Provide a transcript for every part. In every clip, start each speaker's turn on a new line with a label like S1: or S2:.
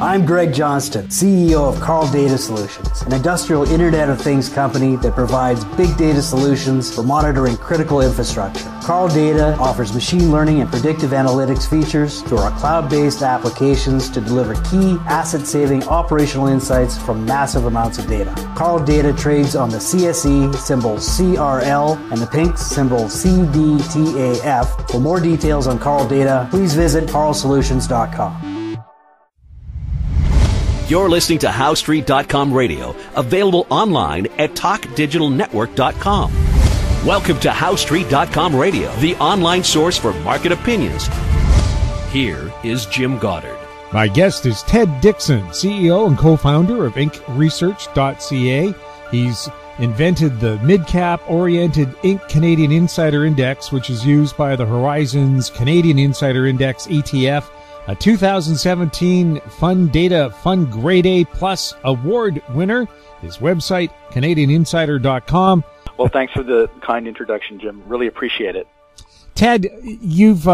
S1: I'm Greg Johnston, CEO of Carl Data Solutions, an industrial Internet of Things company that provides big data solutions for monitoring critical infrastructure. Carl Data offers machine learning and predictive analytics features through our cloud-based applications to deliver key asset-saving operational insights from massive amounts of data. Carl Data trades on the CSE, symbol CRL, and the Pink, symbol CDTAF. For more details on Carl Data, please visit carlsolutions.com.
S2: You're listening to HowStreet.com radio, available online at TalkDigitalNetwork.com. Welcome to HowStreet.com radio, the online source for market opinions. Here is Jim Goddard.
S3: My guest is Ted Dixon, CEO and co-founder of IncResearch.ca. He's invented the mid-cap-oriented Inc. Canadian Insider Index, which is used by the Horizons Canadian Insider Index ETF, a 2017 Fund Data Fund Grade A Plus award winner. His website, CanadianInsider.com.
S4: Well, thanks for the kind introduction, Jim. Really appreciate it.
S3: Ted, you've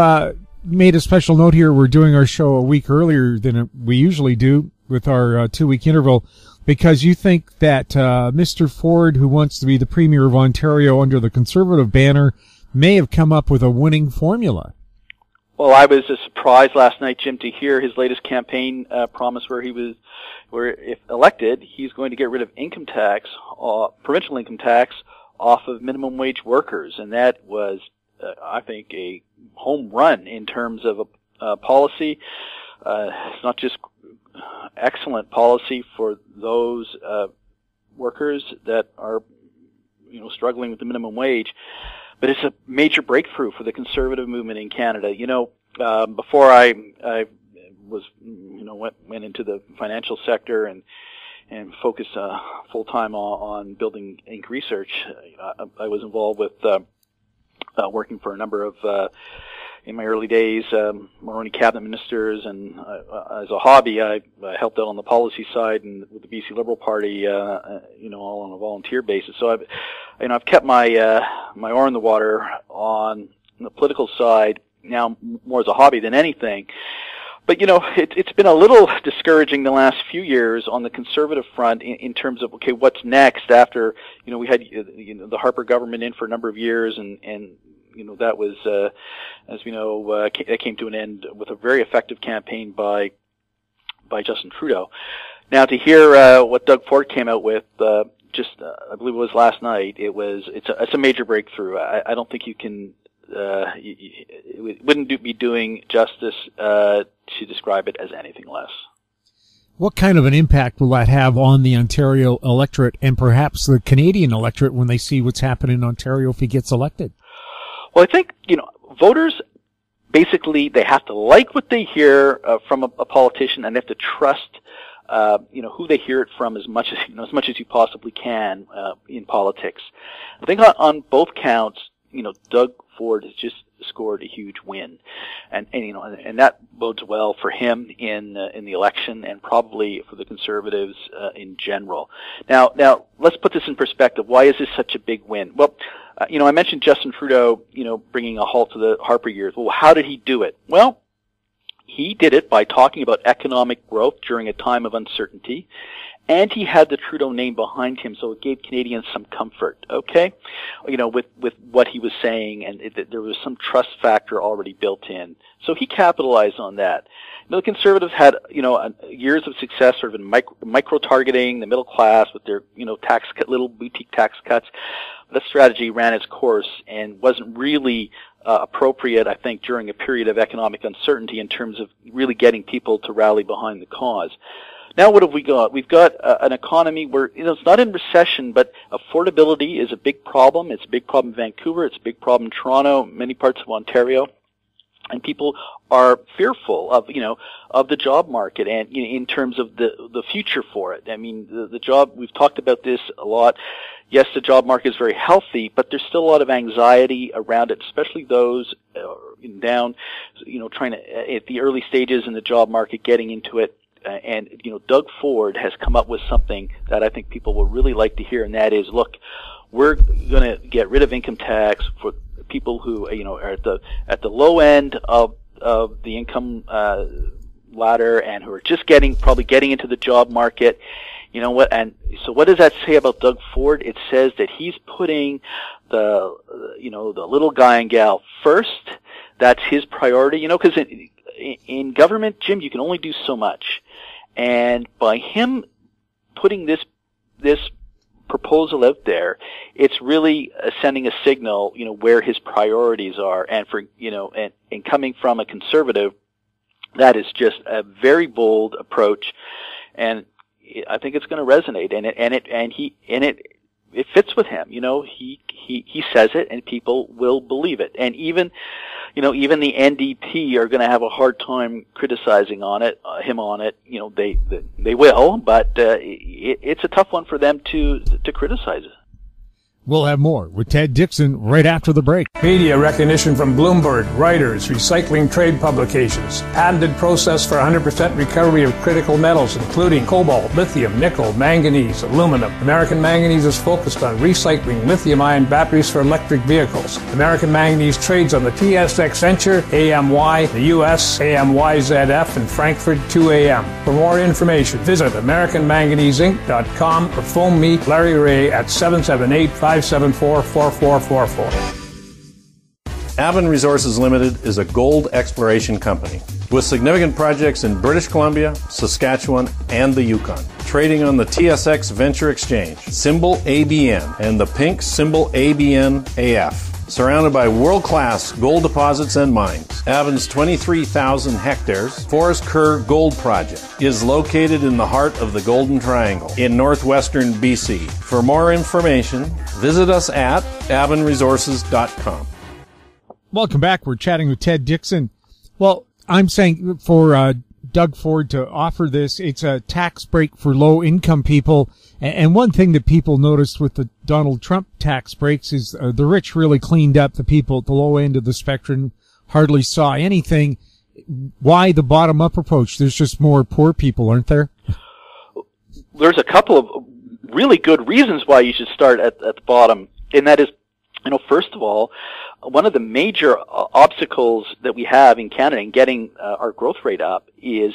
S3: made a special note here. We're doing our show a week earlier than we usually do with our 2-week interval because you think that Mr. Ford, who wants to be the Premier of Ontario under the Conservative banner, may have come up with a winning formula.
S4: Well, I was surprised last night, Jim, to hear his latest campaign promise where if elected, he's going to get rid of income tax, provincial income tax, off of minimum wage workers. And that was, I think, a home run in terms of a policy. It's not just excellent policy for those workers that are, struggling with the minimum wage, but it's a major breakthrough for the conservative movement in Canada. Before I was, went into the financial sector and focused full time on building Inc. Research, I was involved with working for a number of, in my early days, Mulroney cabinet ministers, and as a hobby, I helped out on the policy side and with the BC Liberal Party, all on a volunteer basis. So I've kept my my oar in the water on the political side now more as a hobby than anything. But it's been a little discouraging the last few years on the conservative front in terms of what's next after we had the Harper government in for a number of years and that was as we know that came to an end with a very effective campaign by Justin Trudeau. Now to hear what Doug Ford came out with I believe it was last night, it's a major breakthrough. I don't think you can it wouldn't be doing justice to describe it as anything less.
S3: What kind of an impact will that have on the Ontario electorate and perhaps the Canadian electorate when they see what's happening in Ontario if he gets elected?
S4: Well, I think, voters basically, they have to like what they hear from a politician, and they have to trust who they hear it from as much as you possibly can in politics. I think on both counts, Doug Ford has just scored a huge win, and that bodes well for him in the election and probably for the Conservatives in general. Now let's put this in perspective. Why is this such a big win? Well, I mentioned Justin Trudeau, bringing a halt to the Harper years. Well, how did he do it? Well, he did it by talking about economic growth during a time of uncertainty, and he had the Trudeau name behind him, so it gave Canadians some comfort, okay? With what he was saying, and there was some trust factor already built in. So he capitalized on that. The Conservatives had, years of success sort of in micro-targeting the middle class with their, little boutique tax cuts. That strategy ran its course and wasn't really appropriate, I think, during a period of economic uncertainty in terms of really getting people to rally behind the cause. Now what have we got? We've got an economy where, it's not in recession, but affordability is a big problem. It's a big problem in Vancouver. It's a big problem in Toronto, many parts of Ontario. And people are fearful of the job market and in terms of the future for it. I mean, the job, we've talked about this a lot. Yes, the job market is very healthy, but there's still a lot of anxiety around it, especially those trying to, at the early stages in the job market, getting into it. And Doug Ford has come up with something that I think people will really like to hear, and that is, look, we're going to get rid of income tax for people who are at the low end of the income ladder and who are just probably getting into the job market. You know what? And so what does that say about Doug Ford? It says that he's putting the little guy and gal first. That's his priority. You know, because in government, Jim, you can only do so much. And by him putting this proposal out there, it's really sending a signal, you know, where his priorities are. And for, you know, and coming from a conservative, that is just a very bold approach. And I think it's going to resonate. It fits with him. You know, he says it and people will believe it. And even the NDP are going to have a hard time criticizing him on it. You know, they will, but it's a tough one for them to criticize it.
S3: We'll have more with Ted Dixon right after the break.
S5: Media recognition from Bloomberg, Reuters, recycling trade publications, patented process for 100% recovery of critical metals, including cobalt, lithium, nickel, manganese, aluminum. American Manganese is focused on recycling lithium-ion batteries for electric vehicles. American Manganese trades on the TSX Venture, AMY, the US, AMYZF, and Frankfurt 2AM. For more information, visit AmericanManganeseInc.com or phone me, Larry Ray, at 778-574-4444.
S6: Avon Resources Limited is a gold exploration company with significant projects in British Columbia, Saskatchewan, and the Yukon. Trading on the TSX Venture Exchange, symbol ABN, and the pink symbol ABN-AF. Surrounded by world-class gold deposits and mines, Avon's 23,000 hectares Forest Kerr Gold Project is located in the heart of the Golden Triangle in northwestern BC. For more information, visit us at avonresources.com.
S3: Welcome back. We're chatting with Ted Dixon. Well, I'm saying for Doug Ford to offer this, it's a tax break for low-income people. And one thing that people noticed with the Donald Trump tax breaks is the rich really cleaned up. The people at the low end of the spectrum hardly saw anything. Why the bottom-up approach? There's just more poor people, aren't there?
S4: There's a couple of really good reasons why you should start at the bottom, and that is, you know, first of all, one of the major obstacles that we have in Canada in getting our growth rate up is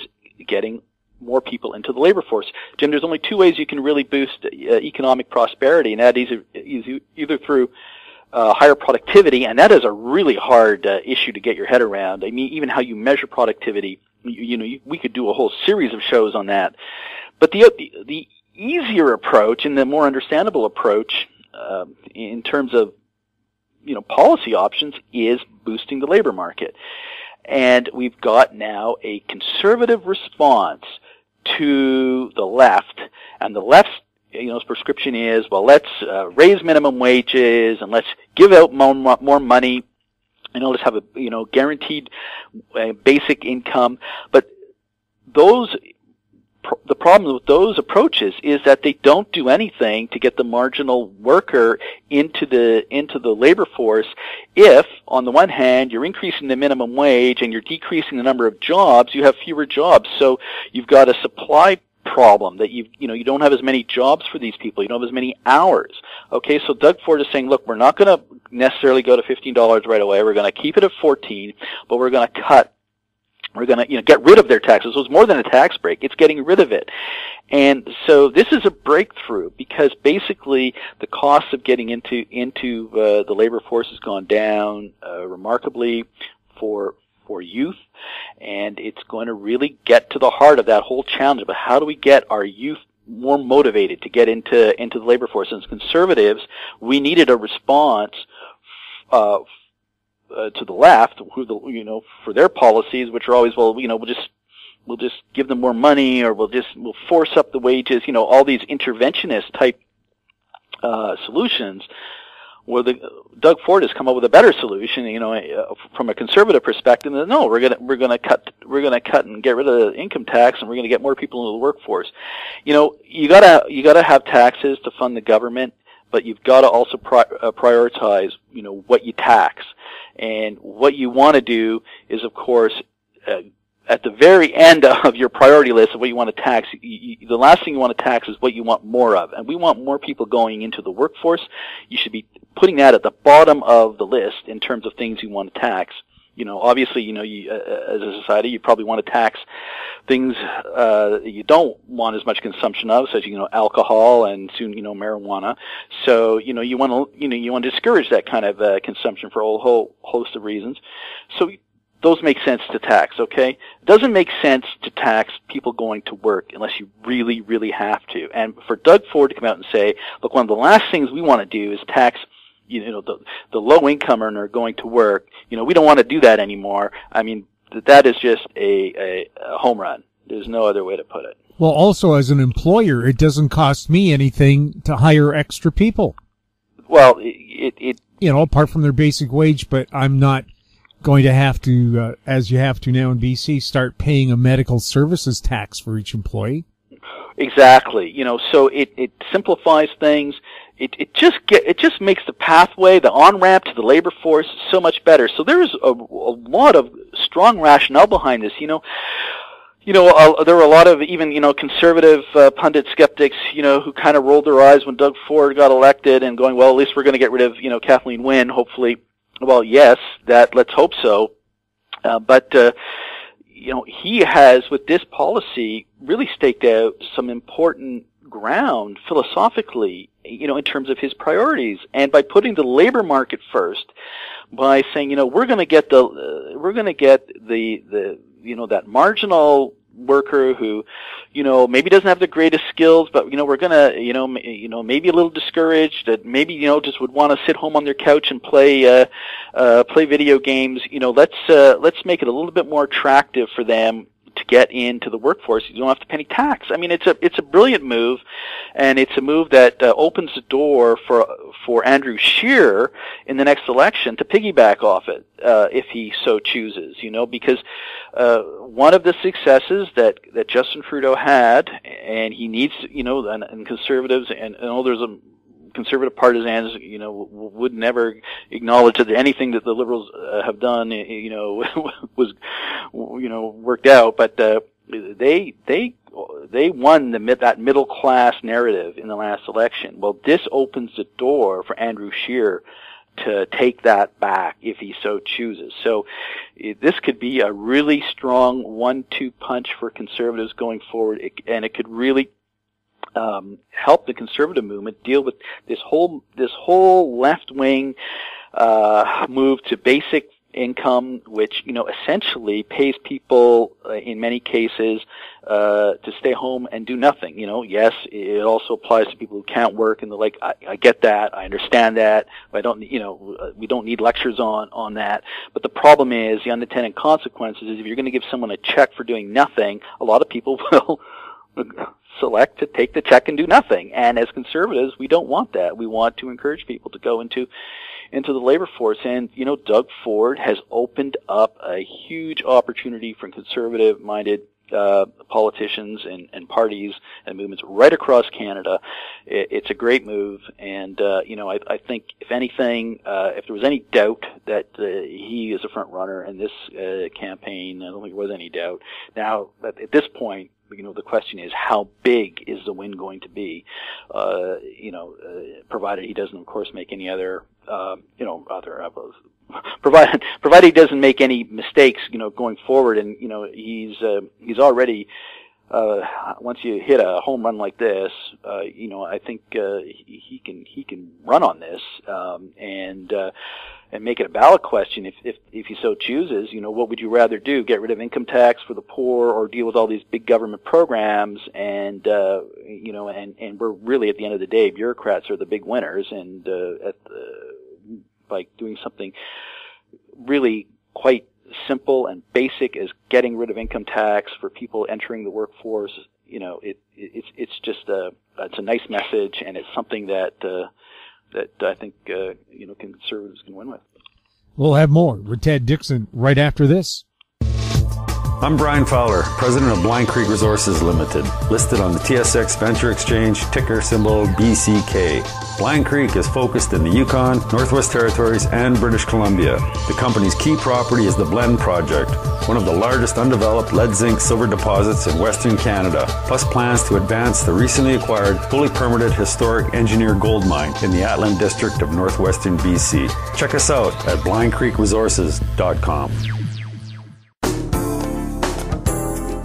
S4: getting more people into the labor force. Jim, there's only two ways you can really boost economic prosperity, and that is either through higher productivity, and that is a really hard issue to get your head around. I mean, even how you measure productivity, we could do a whole series of shows on that. But the easier approach and the more understandable approach in terms of, you know, policy options is boosting the labor market. And we've got now a conservative response to the left, and the left's, you know, prescription is, well, let's raise minimum wages and let's give out more money, and let's have a, you know, guaranteed basic income. But the problem with those approaches is that they don't do anything to get the marginal worker into the labor force. If, on the one hand, you're increasing the minimum wage and you're decreasing the number of jobs, you have fewer jobs. So you've got a supply problem that you don't have as many jobs for these people. You don't have as many hours. Okay, so Doug Ford is saying, look, we're not going to necessarily go to $15 right away. We're going to keep it at $14, but we're going to cut. We're going to, get rid of their taxes. So it's more than a tax break. It's getting rid of it. And so this is a breakthrough because basically the cost of getting into the labor force has gone down remarkably for youth, and it's going to really get to the heart of that whole challenge about how do we get our youth more motivated to get into the labor force. And as conservatives, we needed a response to the left, for their policies, which are always, well, we'll just give them more money, or we'll force up the wages, all these interventionist type solutions. Well, Doug Ford has come up with a better solution, from a conservative perspective. No, we're gonna cut and get rid of the income tax, and we're gonna get more people into the workforce. You gotta have taxes to fund the government, but you've got to also prioritize, what you tax. And what you want to do is, of course, at the very end of your priority list of what you want to tax, the last thing you want to tax is what you want more of. And we want more people going into the workforce. You should be putting that at the bottom of the list in terms of things you want to tax. obviously, you, as a society, you probably want to tax things that you don't want as much consumption of, such as, alcohol and soon, marijuana. So, you want to discourage that kind of consumption for a whole host of reasons. So those make sense to tax, okay? It doesn't make sense to tax people going to work unless you really, really have to. And for Doug Ford to come out and say, look, one of the last things we want to do is tax the low-income earner going to work, we don't want to do that anymore. I mean, that is just a home run. There's no other way to put it.
S3: Well, also as an employer, it doesn't cost me anything to hire extra people.
S4: Well, it
S3: apart from their basic wage, but I'm not going to have to, as you have to now in BC, start paying a medical services tax for each employee.
S4: Exactly. So it simplifies things. It just makes the pathway, the on-ramp to the labor force so much better. So there's a lot of strong rationale behind this. There were a lot of even, conservative pundit skeptics, who kind of rolled their eyes when Doug Ford got elected and going, well, at least we're going to get rid of, Kathleen Wynne, hopefully. Well, yes, let's hope so. But he has, with this policy, really staked out some important ground philosophically, in terms of his priorities. And by putting the labor market first, by saying, we're going to get that marginal worker who, maybe doesn't have the greatest skills, but, we're gonna, maybe a little discouraged, that maybe, just would want to sit home on their couch and play video games. Let's make it a little bit more attractive for them to get into the workforce. You don't have to pay any tax. I mean, it's a brilliant move, and it's a move that opens the door for Andrew Scheer in the next election to piggyback off it, if he so chooses, because one of the successes that Justin Trudeau had, and he needs, and conservatives, and there's a conservative partisans, would never acknowledge that anything that the Liberals have done, was, worked out. But they won that middle class narrative in the last election. Well, this opens the door for Andrew Scheer to take that back if he so chooses. So this could be a really strong 1-2 punch for conservatives going forward, and it could really help the conservative movement deal with this whole left wing move to basic income, which essentially pays people in many cases to stay home and do nothing. Yes, it also applies to people who can't work, and I get that, I understand that. I don't, we don't need lectures on that. But the problem is the unintended consequences is if you're going to give someone a check for doing nothing, a lot of people will select to take the check and do nothing. And as conservatives, we don't want that. We want to encourage people to go into the labor force. And, Doug Ford has opened up a huge opportunity for conservative-minded politicians and parties and movements right across Canada. It's a great move. And, I think, if anything, if there was any doubt that he is a front runner in this campaign, I don't think there was any doubt. Now, at this point, the question is, how big is the win going to be? Provided he doesn't, of course, make any other, provided he doesn't make any mistakes, going forward. And, he's already, once you hit a home run like this, I think, he can run on this, and make it a ballot question if he so chooses. What would you rather do? Get rid of income tax for the poor, or deal with all these big government programs? And and we're really, at the end of the day, bureaucrats are the big winners. And by doing something really quite simple and basic as getting rid of income tax for people entering the workforce, it's just it's a nice message, and it's something that I think conservatives can win with.
S3: We'll have more with Ted Dixon right after this.
S7: I'm Brian Fowler, president of Blind Creek Resources Limited, listed on the TSX Venture Exchange, ticker symbol BCK. Blind Creek is focused in the Yukon, Northwest Territories, and British Columbia. The company's key property is the Blend Project, one of the largest undeveloped lead-zinc-silver deposits in Western Canada, plus plans to advance the recently acquired, fully permitted historic Engineer gold mine in the Atlan District of Northwestern BC. Check us out at blindcreekresources.com.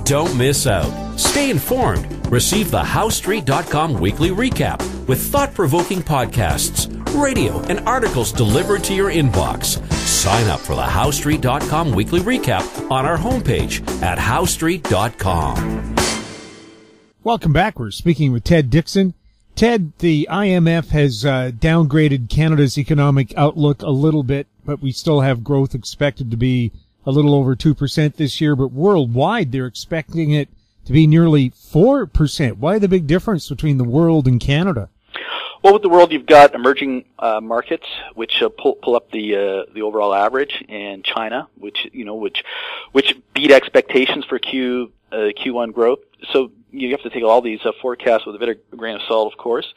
S2: Don't miss out. Stay informed. Receive the HowStreet.com weekly recap with thought-provoking podcasts, radio, and articles delivered to your inbox. Sign up for the HowStreet.com weekly recap on our homepage at HowStreet.com.
S3: Welcome back. We're speaking with Ted Dixon. Ted, the IMF has downgraded Canada's economic outlook a little bit, but we still have growth expected to be a little over 2% this year, but worldwide they're expecting it to be nearly 4%. Why the big difference between the world and Canada?
S4: Well, with the world, you've got emerging markets, which pull up the overall average, and China, which beat expectations for Q1 growth. So you have to take all these forecasts with a bit of a grain of salt, of course.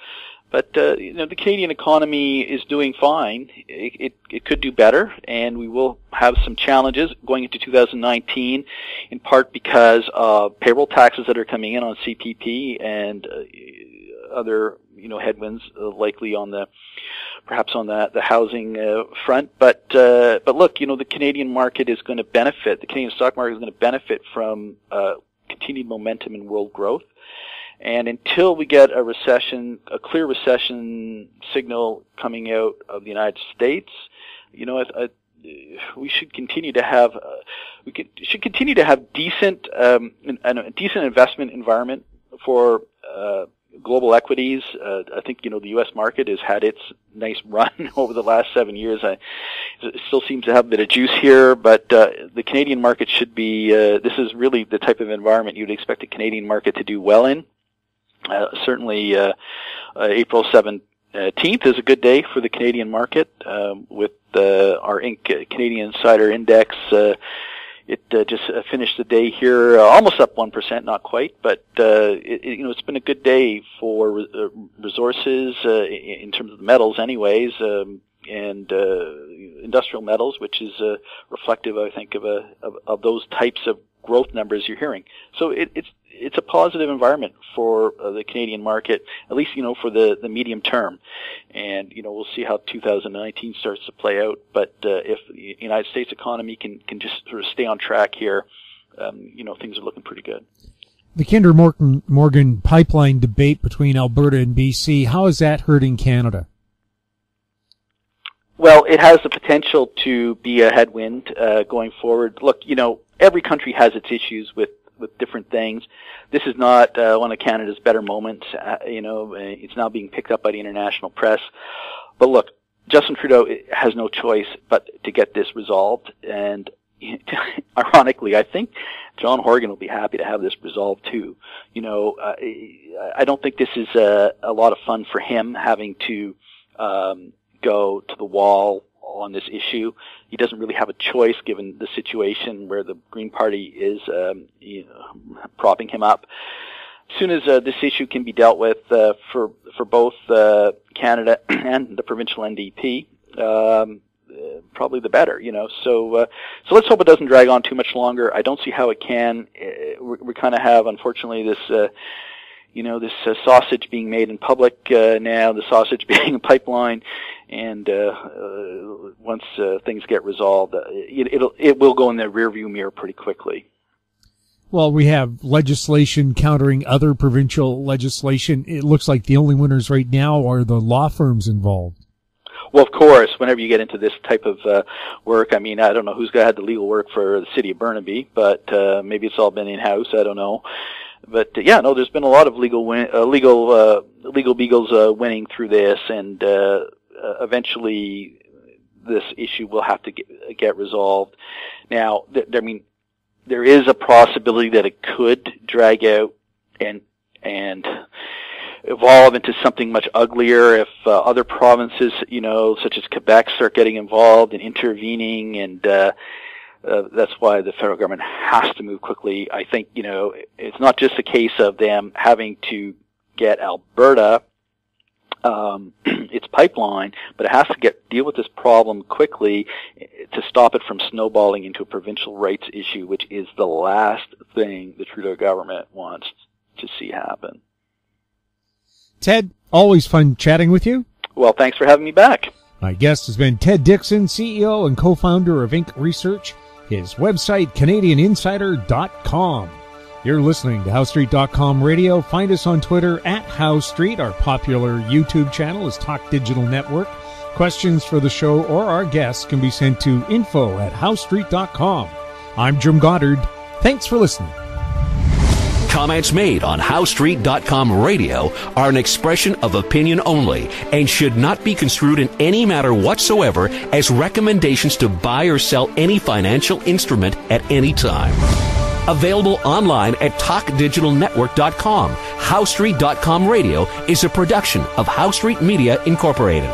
S4: But the Canadian economy is doing fine. It could do better, and we will have some challenges going into 2019, in part because of payroll taxes that are coming in on CPP and other headwinds likely on the housing front. But look, the Canadian market is going to benefit. The Canadian stock market is going to benefit from continued momentum in world growth. And until we get a clear recession signal coming out of the United States, we should continue to have decent investment environment for global equities. I think the U.S. market has had its nice run over the last 7 years. It still seems to have a bit of juice here, but the Canadian market should be. This is really the type of environment you'd expect a Canadian market to do well in. Certainly, April 17th is a good day for the Canadian market, with our Canadian Insider Index. It just finished the day here almost up 1%, not quite, but it's been a good day for resources in terms of the metals, anyways, and industrial metals, which is reflective, I think, of those types of growth numbers you're hearing. So it's a positive environment for the Canadian market, at least for the medium term, and we'll see how 2019 starts to play out. But if the United States economy can just sort of stay on track here, things are looking pretty good.
S3: The Kinder Morgan pipeline debate between Alberta and BC, how is that hurting Canada?
S4: Well, it has the potential to be a headwind going forward. Look, every country has its issues with different things. This is not one of Canada's better moments. It's now being picked up by the international press. But look, Justin Trudeau has no choice but to get this resolved. And ironically, I think John Horgan will be happy to have this resolved too. I don't think this is a lot of fun for him having to go to the wall on this issue. He doesn't really have a choice given the situation where the Green Party is propping him up. As soon as this issue can be dealt with for both Canada and the provincial NDP, probably the better. So let's hope it doesn't drag on too much longer. I don't see how it can. We kind of have, unfortunately, this sausage being made in public now, the sausage being a pipeline, and once things get resolved, it will go in the rearview mirror pretty quickly.
S3: Well, we have legislation countering other provincial legislation. It looks like the only winners right now are the law firms involved.
S4: Well, of course, whenever you get into this type of work, I don't know who's had the legal work for the city of Burnaby, but maybe it's all been in-house, I don't know. But there's been a lot of legal beagles winning through this, and eventually this issue will have to get resolved. Now, there is a possibility that it could drag out and evolve into something much uglier if other provinces, such as Quebec, start getting involved and intervening, and that's why the federal government has to move quickly. I think, it's not just a case of them having to get Alberta its pipeline, but it has to deal with this problem quickly to stop it from snowballing into a provincial rights issue, which is the last thing the Trudeau government wants to see happen.
S3: Ted, always fun chatting with you.
S4: Well, thanks for having me back.
S3: My guest has been Ted Dixon, CEO and co-founder of Inc. Research. His website, CanadianInsider.com. You're listening to HowStreet.com radio. Find us on Twitter at HowStreet. Our popular YouTube channel is Talk Digital Network. Questions for the show or our guests can be sent to info@HowStreet.com. I'm Jim Goddard. Thanks for listening.
S2: Comments made on HowStreet.com radio are an expression of opinion only and should not be construed in any matter whatsoever as recommendations to buy or sell any financial instrument at any time. Available online at TalkDigitalNetwork.com. HowStreet.com radio is a production of HowStreet Media Incorporated.